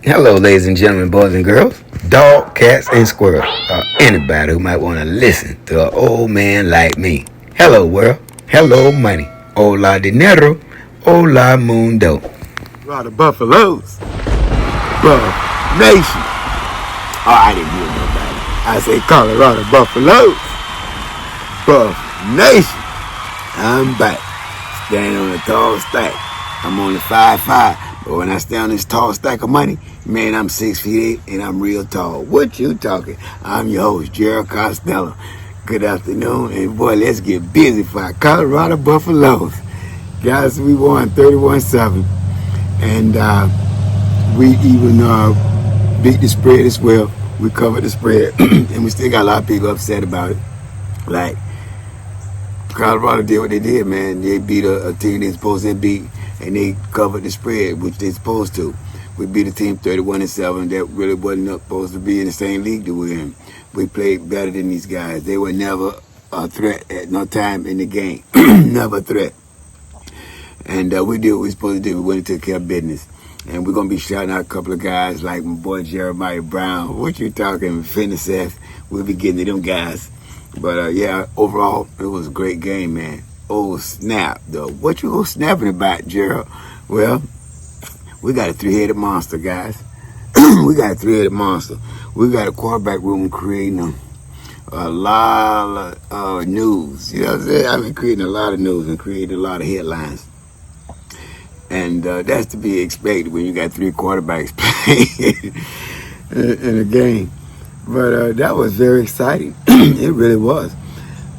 Hello, ladies and gentlemen, boys and girls, dog, cats, and squirrels, or anybody who might want to listen to an old man like me. Hello, world. Hello, money. Hola, dinero. Hola, mundo. Lot of buffaloes. Buff Nation. Oh, I didn't hear nobody. I say Colorado buffaloes. Buff Nation. I'm back. Standing on a tall stack. I'm only 5'5", but when I stand on this tall stack of money, man, I'm 6'8" and I'm real tall. What you talking? I'm your host, Gerald Costello. Good afternoon, and boy, let's get busy for our Colorado Buffaloes. Guys, we won 31-7, and we even beat the spread as well. We covered the spread, and we still got a lot of people upset about it. Like, Colorado did what they did, man. They beat a team they're supposed to beat, and they covered the spread, which they're supposed to. We beat a team 31-7 that really wasn't supposed to be in the same league that we're in. We played better than these guys. They were never a threat at no time in the game. Never a threat. And we did what we were supposed to do. We went and took care of business. And we're going to be shouting out a couple of guys like my boy Jeremiah Brown. What you talking, Finiseth? We'll be getting to them guys. But, yeah, overall, it was a great game, man. Oh, snap, though. What you snapping about, Gerald? Well, we got a three-headed monster, guys. We got a three-headed monster. We got a quarterback room creating a lot of news. You know what I'm saying? I've been creating a lot of news and creating a lot of headlines. And that's to be expected when you got three quarterbacks playing in a game. But that was very exciting. It really was.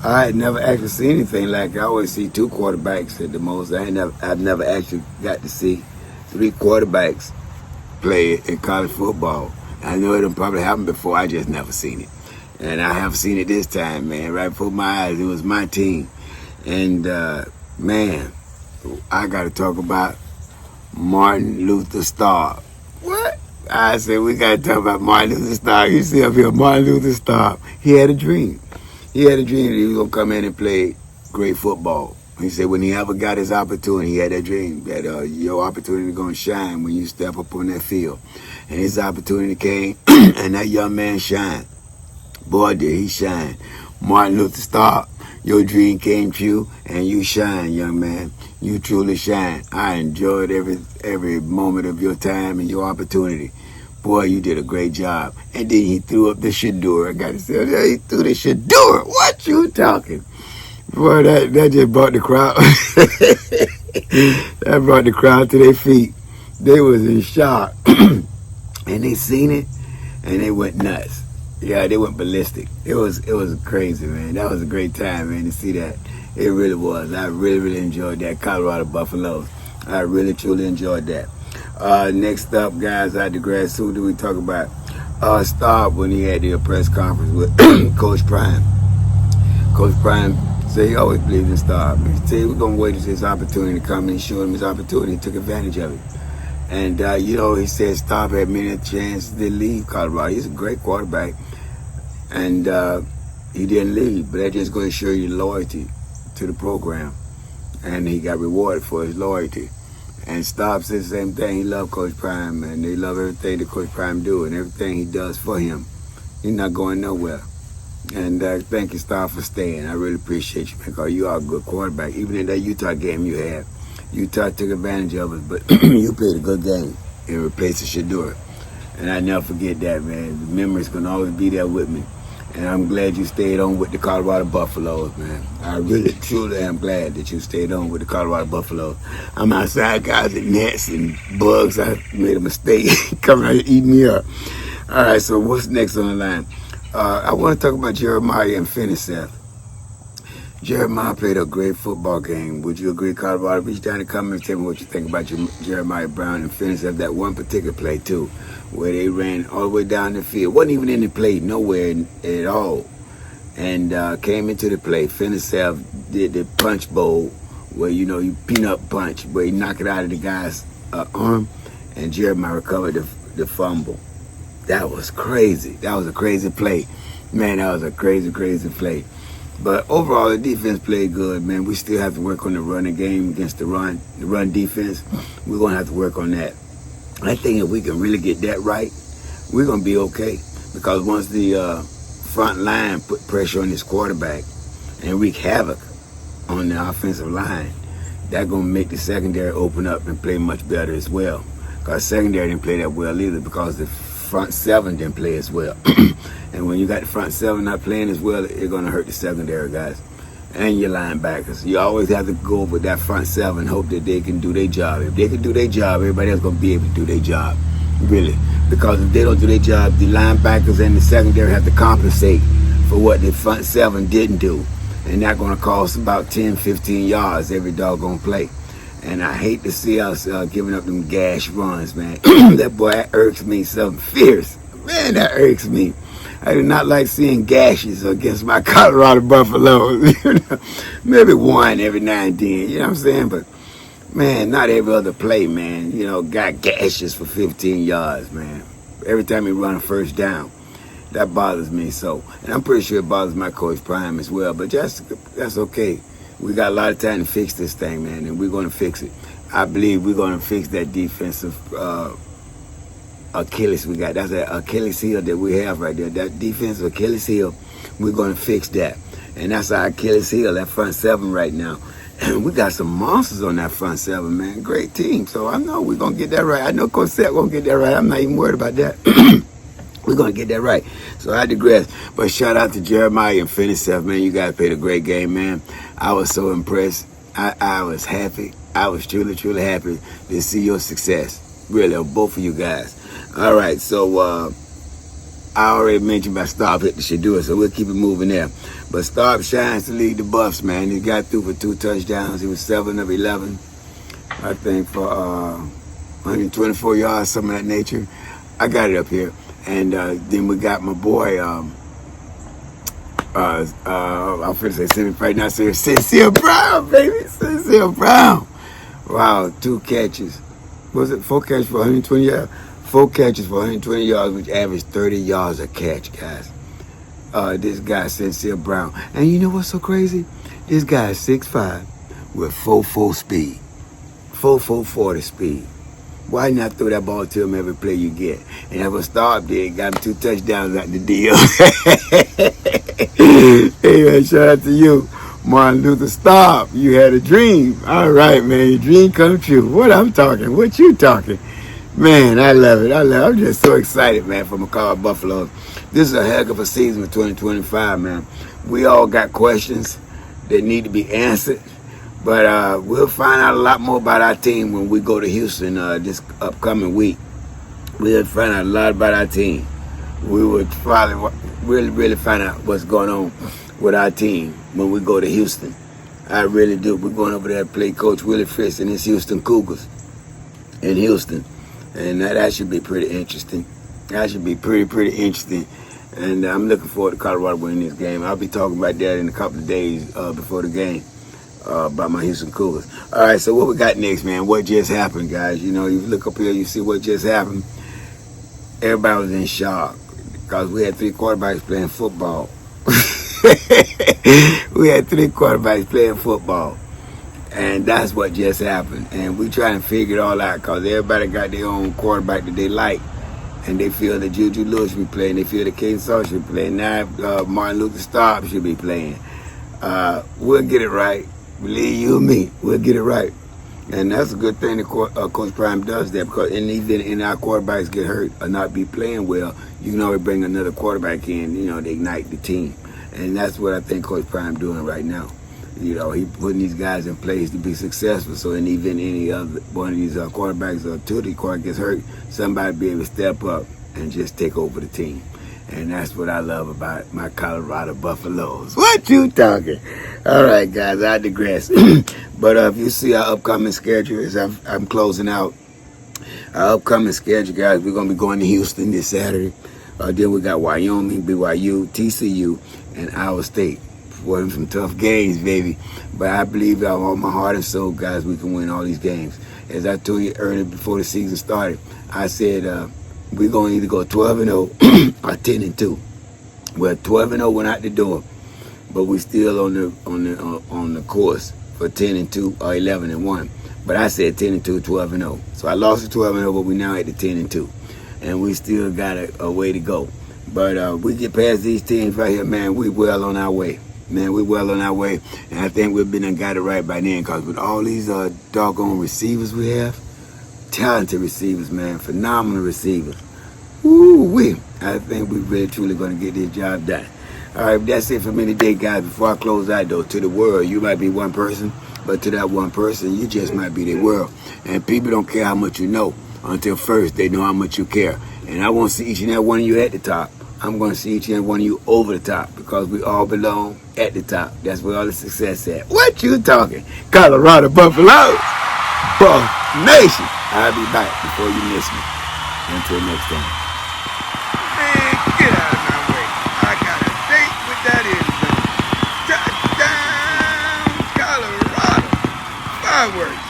I had never actually seen anything like it. I always see two quarterbacks at the most. I've never actually got to see three quarterbacks play in college football. I know it probably happened before. I just never seen it. And I have seen it this time, man. Right before my eyes. It was my team. And, man, I got to talk about Martin Luther Staub. What? I said, we got to talk about Martin Luther Staub. You see up here, Martin Luther Staub. He had a dream. He had a dream that he was going to come in and play great football. He said when he ever got his opportunity, he had that dream that your opportunity is going to shine when you step up on that field. And his opportunity came, and that young man shined. Boy, did he shine. Martin Luther Staub, your dream came true, and you shine, young man. You truly shine. I enjoyed every moment of your time and your opportunity. Boy, you did a great job. And then he threw up the shador. I got to say, he threw the shador. What you talking? Boy, that just brought the crowd. That brought the crowd to their feet. They was in shock. And they seen it, and they went nuts. Yeah, they went ballistic. It was crazy, man. That was a great time, man, to see that. It really was. I really enjoyed that. Colorado Buffaloes. I really, truly enjoyed that. Next up, guys, I digress. Who do we talk about? Staub, when he had the press conference with Coach Prime. Coach Prime said he always believed in Staub. He said we're going to wait until his opportunity to come and show him his opportunity. He took advantage of it. And, he said Staub had many chances to leave Colorado. He's a great quarterback. And he didn't leave. But that just going to show you loyalty to the program. And he got rewarded for his loyalty. And Staub said the same thing. He loved Coach Prime, and they love everything that Coach Prime do and everything he does for him. He's not going nowhere. And thank you, Staub, for staying. I really appreciate you, because you are a good quarterback. Even in that Utah game you had, Utah took advantage of it, but you played a good game and replaced the Shador. And I never forget that, man. The memories can always be there with me. And I'm glad you stayed on with the Colorado Buffaloes, man. I really, truly am glad that you stayed on with the Colorado Buffaloes. I'm outside, guys, and gnats and bugs. I made a mistake coming out and eating me up. All right, so what's next on the line? I want to talk about Jeremiah and Finiseth. Jeremiah played a great football game. Would you agree, Colorado? Reach down and comment and tell me what you think about Jeremiah Brown and Finiseth. That one particular play, too, where they ran all the way down the field. Wasn't even in the play, nowhere at all. And came into the play. Finiseth did the punch bowl where, you peanut punch, where he knocked it out of the guy's arm, and Jeremiah recovered the fumble. That was crazy. That was a crazy play. Man, that was a crazy play. But overall, the defense played good, man. We still have to work on the running game against the run defense. We're going to have to work on that. I think if we can really get that right, we're going to be okay. Because once the front line put pressure on this quarterback and wreak havoc on the offensive line, that's going to make the secondary open up and play much better as well. Because secondary didn't play that well either because the front seven didn't play as well. And when you got the front seven not playing as well, it's going to hurt the secondary guys and your linebackers. You always have to go with that front seven and hope that they can do their job. If they can do their job, everybody else going to be able to do their job. Really. Because if they don't do their job, the linebackers and the secondary have to compensate for what the front seven didn't do. And that's going to cost about 10, 15 yards every doggone play. And I hate to see us giving up them gash runs, man. That boy, that irks me something fierce. Man, that irks me. I do not like seeing gashes against my Colorado Buffaloes. Maybe one every now and then, you know what I'm saying? But, man, not every other play, man. Got gashes for 15 yards, man. Every time he run a first down. That bothers me so. And I'm pretty sure it bothers my coach Prime as well. But that's okay. We got a lot of time to fix this thing, man, and we're going to fix it. I believe we're going to fix that defensive Achilles we got. That's an Achilles heel that we have right there. That defensive Achilles heel, we're going to fix that. And that's our Achilles heel, that front seven right now. And we got some monsters on that front seven, man. Great team. So I know we're going to get that right. I know Coach Seth going to get that right. I'm not even worried about that. We're going to get that right. So I digress. But shout out to Jeremiah and Finisef, man. You guys played a great game, man. I was so impressed. I was happy. I was truly, truly happy to see your success. Really, of both of you guys. All right, so I already mentioned about Staub hit the Shadua, so we'll keep it moving there. But Staub shines to lead the Buffs, man. He got through for 2 touchdowns. He was 7 of 11, I think, for 124 yards, something of that nature. I got it up here. And then we got my boy, I'm finna say semi-fight, not serious, Sincere Brown, baby, Sincere Brown. Wow, 2 catches. Was it 4 catches for 120 yards? 4 catches for 120 yards, which averaged 30 yards a catch, guys. This guy, Sincere Brown. And you know what's so crazy? This guy is 6'5", with 4.4 speed. 4.40 speed. Why not throw that ball to him every play you get? And that's what Staub did. Got him 2 touchdowns out the deal. Hey, man, shout out to you, Martin Luther Staub. You had a dream. All right, man. Your dream come true. What I'm talking? What you talking? Man, I love it. I'm just so excited, man, for Colorado Buffaloes. This is a heck of a season for 2025, man. We all got questions that need to be answered. But we'll find out a lot more about our team when we go to Houston this upcoming week. We'll find out a lot about our team. We will probably really find out what's going on with our team when we go to Houston. I really do. We're going over there to play Coach Willie Fritz and his Houston Cougars in Houston. And that should be pretty interesting. That should be pretty interesting. And I'm looking forward to Colorado winning this game. I'll be talking about that in a couple of days before the game. By my Houston Cougars. All right, so what we got next, man? What just happened, guys? You look up here, you see what just happened. Everybody was in shock because we had 3 quarterbacks playing football. We had 3 quarterbacks playing football. And that's what just happened. And we trying to figure it all out because everybody got their own quarterback that they like. And they feel that Juju Lewis should be playing. They feel that Caden Saul should be playing. Now Martin Luther Staub should be playing. We'll get it right. Believe you me, we'll get it right. And that's a good thing that Coach Prime does that because even our quarterbacks get hurt or not be playing well, you can always bring another quarterback in, to ignite the team. And that's what I think Coach Prime doing right now. He putting these guys in place to be successful. So in even any other one of these quarterbacks or 2 of the quarterbacks gets hurt, somebody be able to step up and just take over the team. And that's what I love about my Colorado Buffaloes. What you talking? All right, guys, I digress. But if you see our upcoming schedule, as I'm closing out, our upcoming schedule, guys, we're going to be going to Houston this Saturday. Then we got Wyoming, BYU, TCU, and Iowa State. For some tough games, baby. But I believe out of all my heart and soul, guys, we can win all these games. As I told you earlier before the season started, I said, we're going to either go 12-0 or 10-2. Well, 12-0 went out the door, but we're still on the course for 10-2 or 11-1. But I said 10-2, 12-0. So I lost the 12-0, but we now at the 10-2. And we still got a way to go. But we get past these teams right here, man, we well on our way. Man, we well on our way. And I think we've been and got it right by then, because with all these doggone receivers we have, talented receivers, man, phenomenal receivers. Woo-wee. I think we're really truly going to get this job done. All right, that's it for me today, guys. Before I close out, though, to the world, you might be one person, but to that one person, you just might be the world. And people don't care how much you know until first they know how much you care. And I want to see each and every one of you at the top. I'm going to see each and every one of you over the top, because we all belong at the top. That's where all the success is at. What you talking? Colorado Buffaloes, Buff Nation. I'll be back before you miss me. Until next time. Man, get out of my way. I got a date with that end zone. Touchdown, Colorado. Fireworks.